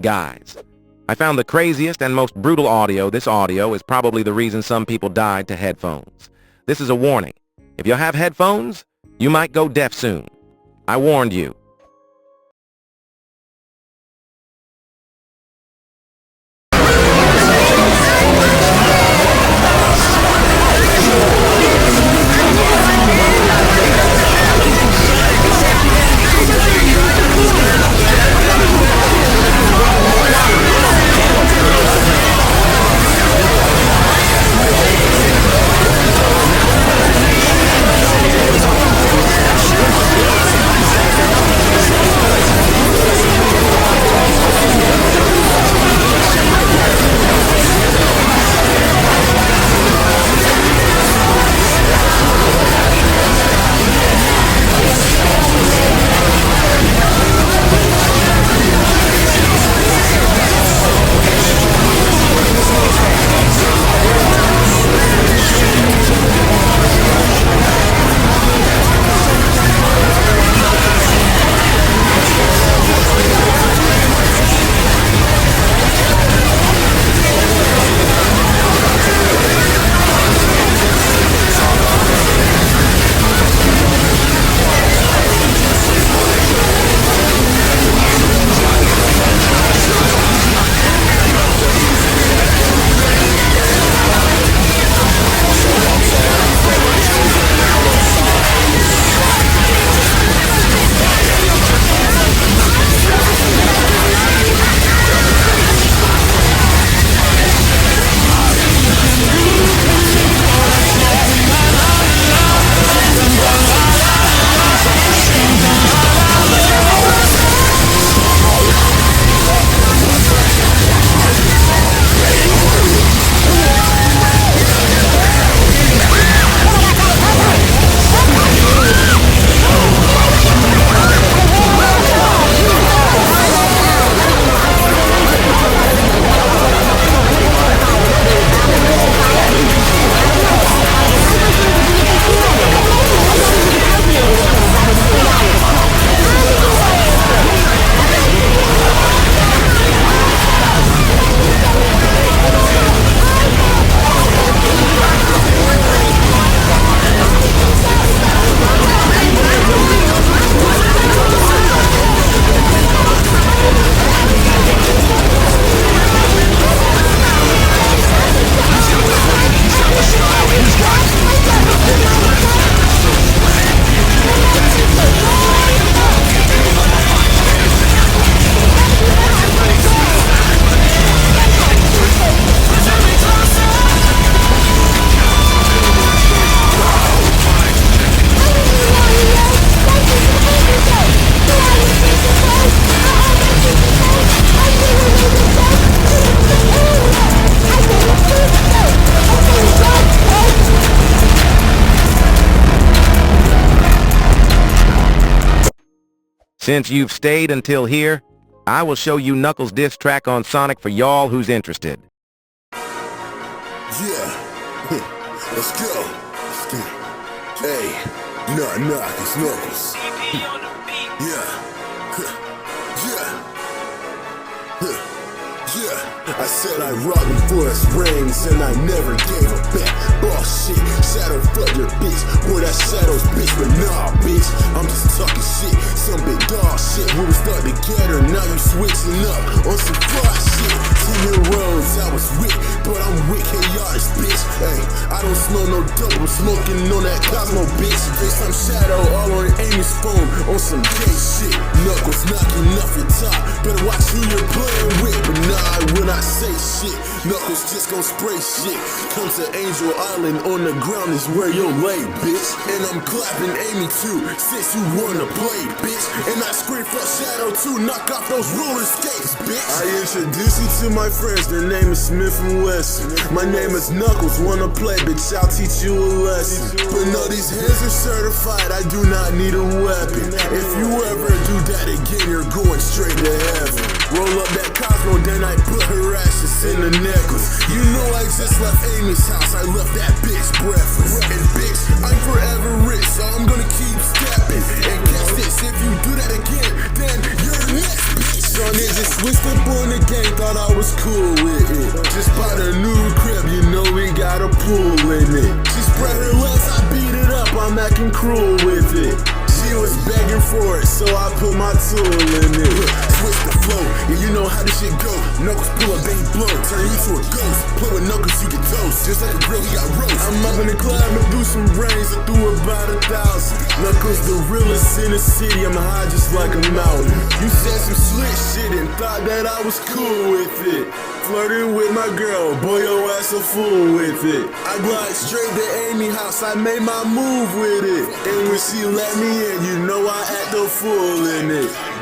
Guys, I found the craziest and most brutal audio. This audio is probably the reason some people died to headphones. This is a warning. If you have headphones, you might go deaf soon. I warned you. Since you've stayed until here, I will show you Knuckles' diss track on Sonic for y'all who's interested. Yeah, let's go. Hey, knock, it's Knuckles. Yeah. I said I robbed him for his rings and I never gave a back. Boss shit, shadow fuck your bitch. Boy, that shadow's bitch, but nah, bitch, I'm just talking shit. Some big dog shit. We was stuck together, now you switching up on some fly shit. 10 roads, I was with, but I'm with chaotic, bitch. Hey, I don't smoke no dope, I'm smoking on that Cosmo, bitch. Bitch, I'm shadow all on Amy's phone on some gay shit. Knuckles knocking off your top, better watch who you're playing with. But nah, I will not say shit. Knuckles just gon' spray shit. Come to Angel Island, on the ground is where you'll lay, bitch. And I'm clapping Amy too, since you wanna play, bitch. And I scream for Shadow too, knock off those roller skates, bitch. I introduce you to my friends, their name is Smith and Wesson. My name is Knuckles, wanna play, bitch, I'll teach you a lesson. But no, these hands are certified, I do not need a weapon. If you ever do that again, you're going straight to heaven. Roll up that Cosmo, then I put her ashes in the necklace. You know I just left Amy's house, I left that bitch breathless. And bitch, I'm forever rich, so I'm gonna keep stepping. And guess this, if you do that again, then you're next, bitch. Son, it just switched up on the game, thought I was cool with it. Just bought a new crib, you know we got a pool in it. She spread her legs, I beat it up, I'm acting cruel with it. She was begging for it, so I put my tool in it. Switch the flow, yeah, you know how this shit go. Knuckles pull up, then he blow, turn you to a ghost. Play with knuckles, you get toast. Just like a grill, he got roast. I'm up in the club and do some brains, I threw about 1,000. Knuckles the realest in the city, I'm high just like a mountain. You said some slick shit and thought that I was cool with it. Flirting with my girl, boy, your ass a fool with it. I glide straight to Amy house, I made my move with it. And when she let me in, you know I act a fool in it.